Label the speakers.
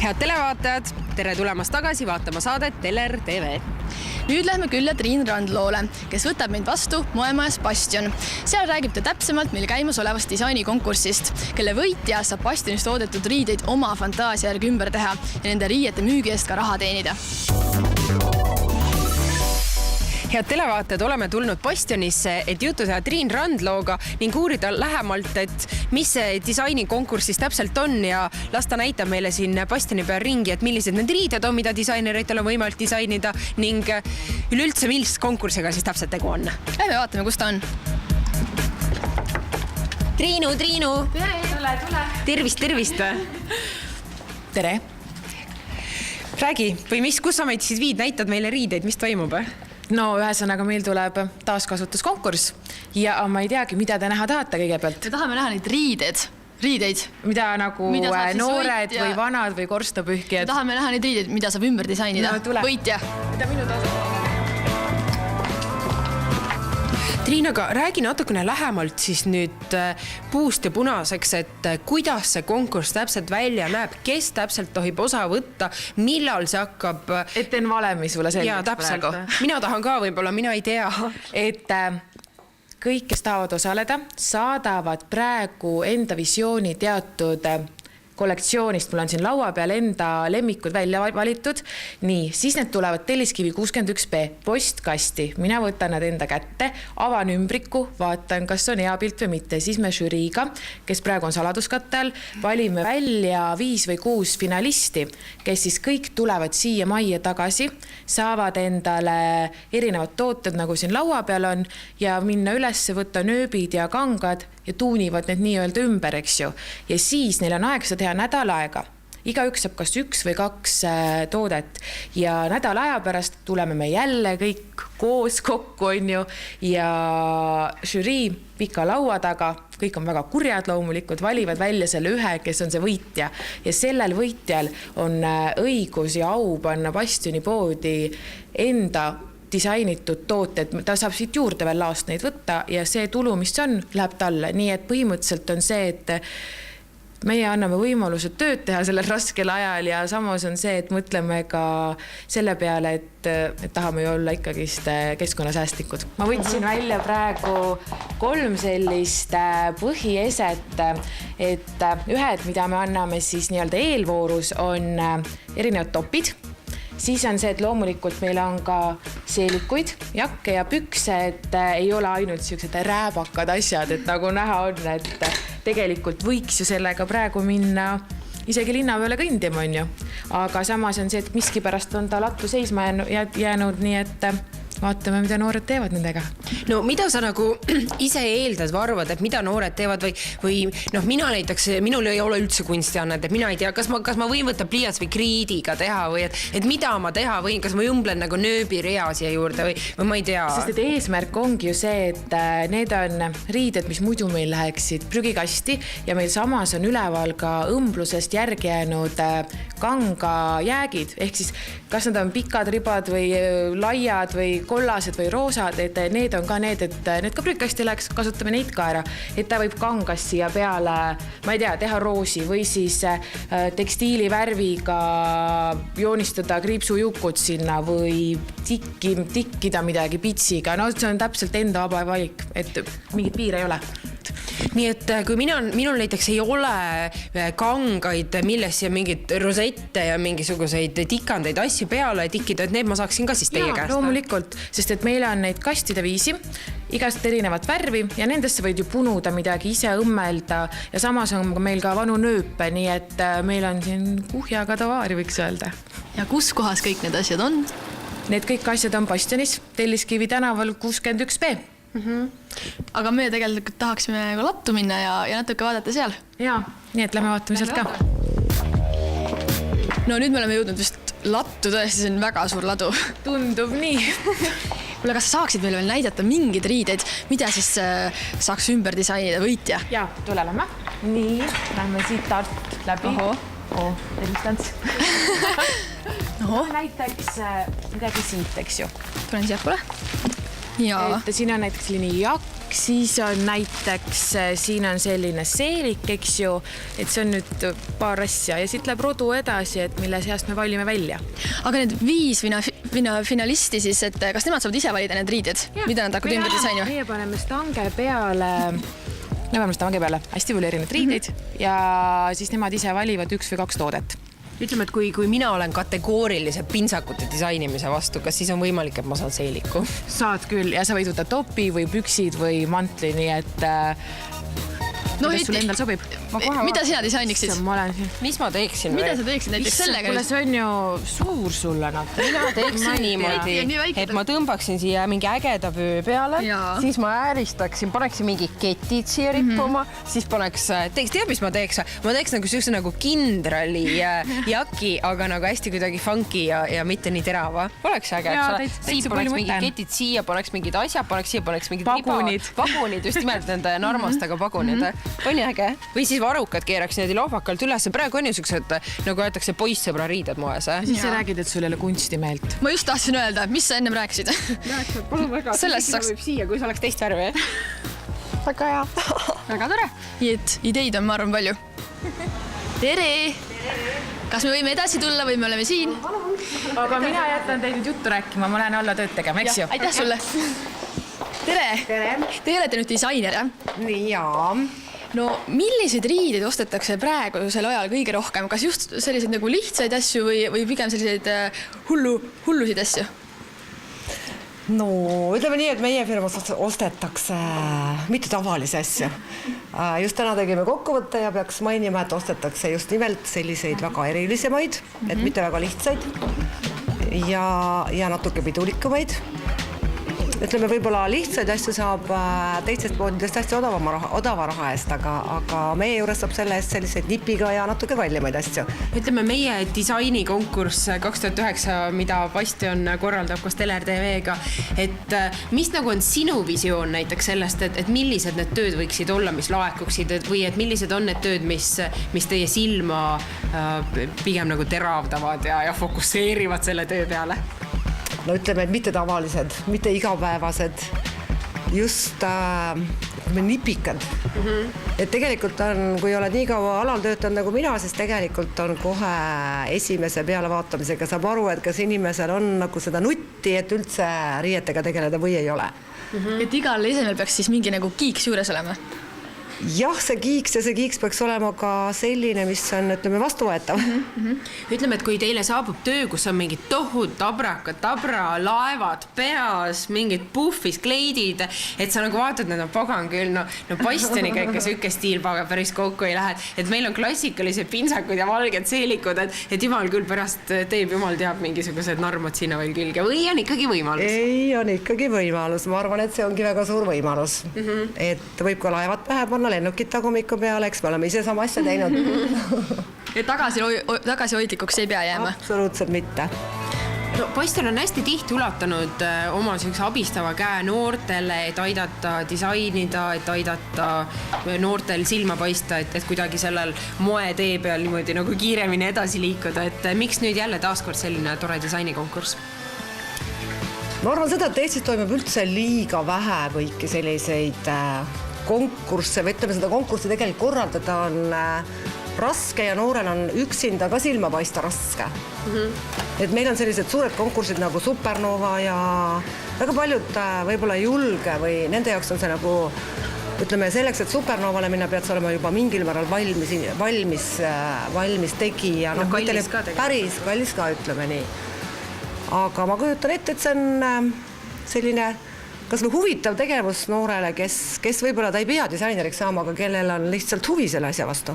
Speaker 1: Head televaatajad, tere tulemast tagasi vaatama saadet Teler TV.
Speaker 2: Nüüd lähme külla Triin Randloole, kes võtab meid vastu moemajas Bastion. Seal räägib ta täpsemalt meil käimas olevast disainikonkursist, kelle võitja saab Bastionist toodetud riideid oma fantaasia järgi ümber teha ja nende riiete müügi eest ka raha teenida.
Speaker 1: Head televaatajad, oleme tulnud Bastionisse, et juttu teha Triin Randlooga ning uurida lähemalt, et mis see disainikonkursis täpselt on ja lasta näitab meile siin Bastioni peal ringi, et millised need riided on, mida disainereitel on võimalik disainida ning üleüldse millist konkursiga siis täpselt tegu on.
Speaker 2: Lähme vaatame, kus ta on.
Speaker 1: Triinu!
Speaker 2: Tule!
Speaker 1: Tervist!
Speaker 3: Tere!
Speaker 1: Räägi, või kus sa meid siis viid, näitad meile riideid, mis toimub?
Speaker 3: No ühesõnaga meil tuleb taaskasutuskonkurss ja ma ei teagi, mida te näha tahate kõigepealt.
Speaker 2: Me tahame näha neid riideid.
Speaker 3: Mida nagu noored või vanad või korstapühkijad.
Speaker 2: Me tahame näha neid riideid, mida saab ümber disainida.
Speaker 3: No,
Speaker 2: võitja.
Speaker 3: Mida minu tasu?
Speaker 1: Triin, aga räägi natukene lähemalt siis nüüd puust ja punaseks, et kuidas see konkurss täpselt välja näeb, kes täpselt tohib osa võtta, millal see hakkab...
Speaker 3: Et teen valemi sulle selgeks.
Speaker 1: Jaa, täpselt. Mina tahan ka võib-olla, mina ei tea.
Speaker 3: Et kõik, kes tahavad osaleda, saadavad praegu enda visiooni teatud kollektsioonist. Mul on siin laua peal enda lemmikud välja valitud. Nii, siis need tulevad Telliskivi 61B postkasti. Mina võtan nad enda kätte, avan ümbriku, vaatan, kas on hea pilt või mitte. Siis me žüriiga, kes praegu on saladuskatte all, valime välja 5 või 6 finalisti, kes siis kõik tulevad siia majja tagasi, saavad endale erinevad tooted, nagu siin laua peal on, ja minna üles, võtta nööbid ja kangad ja tuunivad need nii-öelda ümber, eks ju. Ja siis neil on aeg seda teha nädal aega. Igaüks saab kas 1 või 2 toodet ja nädal aja pärast tuleme me jälle kõik koos kokku, on ju, ja žürii pika laua taga, kõik on väga kurjad loomulikud, valivad välja selle ühe, kes on see võitja ja sellel võitjal on õigus ja au panna Bastioni poodi enda disainitud tooted, ta saab siit juurde veel laastneid võtta ja see tulu, mis on, läheb talle. Nii et põhimõtteliselt on see, et meie anname võimalused tööd teha sellel raskel ajal ja samas on see, et mõtleme ka selle peale, et tahame ju olla ikkagi keskkonnasäästlikud. Ma võtsin välja praegu 3 sellist põhieset, et ühed, mida me anname siis nii-öelda eelvoorus, on erinevad topid. Siis on see, et loomulikult meil on ka seelikuid, jakke ja pükse, et ei ole ainult sellised rääbakad asjad, et nagu näha on, et tegelikult võiks ju sellega praegu minna isegi linna peale kõndima, on ju. Aga samas on see, et miski pärast on ta lattu seisma jäänud, nii et vaatame, mida noored teevad nendega.
Speaker 1: No mida sa nagu ise eeldad või arvad, et mida noored teevad või mina näiteks, minul ei ole üldse kunstiannet, et mina ei tea, kas ma võin võtta pliiats või kriidiga teha või et mida ma teha võin, kas ma õmblen nagu nööbirea siia juurde või ma ei tea.
Speaker 3: Sest et eesmärk ongi ju see, et need on riided, mis muidu meil läheksid prügikasti ja meil samas on üleval ka õmblusest järgi jäänud kanga jäägid, ehk siis kas nad on pikad ribad või laiad või kollased või roosad, et need on ka need, et need ka prügikasti läheks, kasutame neid ka ära, et ta võib kangas siia peale, ma ei tea, teha roosi või siis tekstiilivärviga joonistada kriipsujukud sinna või tikkida midagi pitsiga, no see on täpselt enda vaba valik, et mingit piire ei ole.
Speaker 1: Nii et kui minul näiteks ei ole kangaid, milles ja mingid rosette ja mingisuguseid tikandeid asju peale tikkida, et need ma saaksin ka siis teie käest.
Speaker 3: Loomulikult, sest et meil on neid kastide viisi, igast erinevat värvi ja nendesse võid ju punuda midagi, ise õmmelda ja samas on meil ka vanu nööpe, nii et meil on siin kuhjaga tavaari, võiks öelda.
Speaker 2: Ja kus kohas kõik need asjad on?
Speaker 3: Need kõik asjad on Bastionis, Telliskivi tänaval 61B.
Speaker 2: Aga me tegelikult tahaksime ka lattu minna ja natuke vaadata seal.
Speaker 3: Jaa, nii et lähme vaatame sealt ka.
Speaker 2: No nüüd me oleme jõudnud vist lattu, tõesti see on väga suur ladu.
Speaker 3: Tundub nii.
Speaker 2: Kuule, kas sa saaksid meile veel näidata mingid riideid, mida siis saaks ümber disainida võitja?
Speaker 3: Jaa, tule lähme. Nii, lähme siit Tart läbi. Tervistants. Näiteks midagi siit, eks ju.
Speaker 2: Tulen siia poole. Ja.
Speaker 3: Et siin on näiteks selline jakk siis on näiteks, siin on selline seelik, eks ju, et see on nüüd paar asja ja siit läheb rodu edasi, et mille seast me valime välja.
Speaker 2: Aga need 5 finalisti siis, et kas nemad saavad ise valida need riided, mida nad hakkavad ümber disainima?
Speaker 3: Meie paneme stange peale hästi palju erinevaid riideid ja siis nemad ise valivad 1 või 2 toodet.
Speaker 1: Ütleme, et kui mina olen kategoorilise pintsakute disainimise vastu, kas siis on võimalik, et ma saan seeliku?
Speaker 3: Saad küll ja sa võid võtta topi või püksid või mantli, nii et kuidas sul endal sobib?
Speaker 2: Mida sina disainiksid?
Speaker 1: Mis ma teeksin?
Speaker 2: Mida sa teeksid näiteks sellega?
Speaker 3: Kuule, see on ju suur sulle.
Speaker 1: Mina teeksin niimoodi, et ma tõmbaksin siia mingi ägeda vöö peale, siis ma ääristaksin, paneksin mingi ketid siia rippuma, siis paneks, tead, mis ma teeks? Ma teeks nagu sellise nagu kindrali jaki, aga nagu hästi kuidagi funky ja mitte nii terava. Oleks äge, siis paneks mingid ketid siia, paneks mingid asjad, paneks mingid vagunid, just nimelt nende narmastega vagunid. On ju äge? Või siis varukad keeraks niimoodi lohvakalt üles. Praegu on ju siuksed, nagu öeldakse, poissõbra riided moes.
Speaker 3: Siis sa räägid, et sul ei ole kunstimeelt.
Speaker 2: Ma just tahtsin öelda, mis sa ennem rääkisid.
Speaker 1: Palun väga,
Speaker 2: sellest saaks
Speaker 1: võib siia, kui sa oleks teist värvi. Väga hea.
Speaker 2: Väga tore. Nii et ideid on, ma arvan, palju. Tere! Kas me võime edasi tulla või me oleme siin?
Speaker 3: Aga mina jätan teid nüüd juttu rääkima, ma lähen alla tööd tegema, eks ju?
Speaker 2: Aitäh sulle! Tere! Te olete nüüd disainer, jah?
Speaker 1: Nii, jaa.
Speaker 2: No milliseid riideid ostetakse praegusel ajal kõige rohkem? Kas just selliseid nagu lihtsaid asju või pigem selliseid hullusid asju?
Speaker 4: No, ütleme nii, et meie firmas ostetakse mitte tavalisi asju. Just täna tegime kokkuvõtte ja peaks mainima, et ostetakse just nimelt selliseid väga erilisemaid, et mitte väga lihtsaid ja natuke pidulikumaid. Ütleme, võib-olla lihtsaid asju saab teistest poodidest hästi odava raha eest, aga meie juures saab selle eest selliseid nipiga ja natuke kallimaid asju.
Speaker 1: Ütleme, meie disainikonkurss 2009, mida Bastion korraldab koos Teler TV-ga, et mis nagu on sinu visioon näiteks sellest, et millised need tööd võiksid olla, mis laekuksid või et millised on need tööd, mis teie silma pigem nagu teravdavad ja fokusseerivad selle töö peale?
Speaker 4: No ütleme, et mitte tavalised, mitte igapäevased, just nipikad. Et tegelikult on, kui oled nii kaua alal töötanud nagu mina, siis tegelikult on kohe esimese pealevaatamisega saab aru, et kas inimesel on nagu seda nutti, et üldse riietega tegeleda või ei ole.
Speaker 2: Et igal esemel peaks siis mingi nagu kiiks juures olema?
Speaker 4: Jah, see kiiks peaks olema ka selline, mis on, ütleme, vastuvõetav.
Speaker 1: Ütleme, et kui teile saabub töö, kus on mingid tohud, tabra, laevad peas, mingid puffis, kleidid, et sa nagu vaatad, need on pagan küll, no Bastioniga ikka siuke stiil päris kokku ei lähe, et meil on klassikalised pintsakud ja valged seelikud, et jumal küll pärast teeb, jumal teab mingisugused narmad sinna veel külge või on ikkagi võimalus?
Speaker 4: Ei, on ikkagi võimalus. Ma arvan, et see ongi väga suur võimalus. Et võib ka laevad pähe panna, lennukid tagumiku peale, eks me oleme ise sama asja teinud.
Speaker 2: Ja tagasihoidlikuks ei pea jääma?
Speaker 4: Absoluutselt mitte.
Speaker 1: No, Bastion on hästi tihti ulatanud oma abistava käe noortele, et aidata disainida, et aidata noortel silma paista, et kuidagi sellel moetee peal niimoodi nagu kiiremini edasi liikuda. Et miks nüüd jälle taaskord selline tore disainikonkurss?
Speaker 4: Ma arvan seda, et Eestis toimub üldse liiga vähe kõiki selliseid konkursse või ütleme, seda konkurssi tegelikult korraldada on raske ja noorel on üksinda ka silma paista raske. Et meil on sellised suured konkursid nagu Supernova ja väga paljud võib-olla ei julge või nende jaoks on see nagu, ütleme, selleks, et Supernovale minna, pead sa olema juba mingil määral valmis tegija.
Speaker 1: No kallis ka tegelikult.
Speaker 4: Päris kallis ka, ütleme nii. Aga ma kujutan ette, et see on selline kas või huvitav tegevus noorele, kes võib-olla ta ei pea disaineriks saama, aga kellel on lihtsalt huvi selle asja vastu.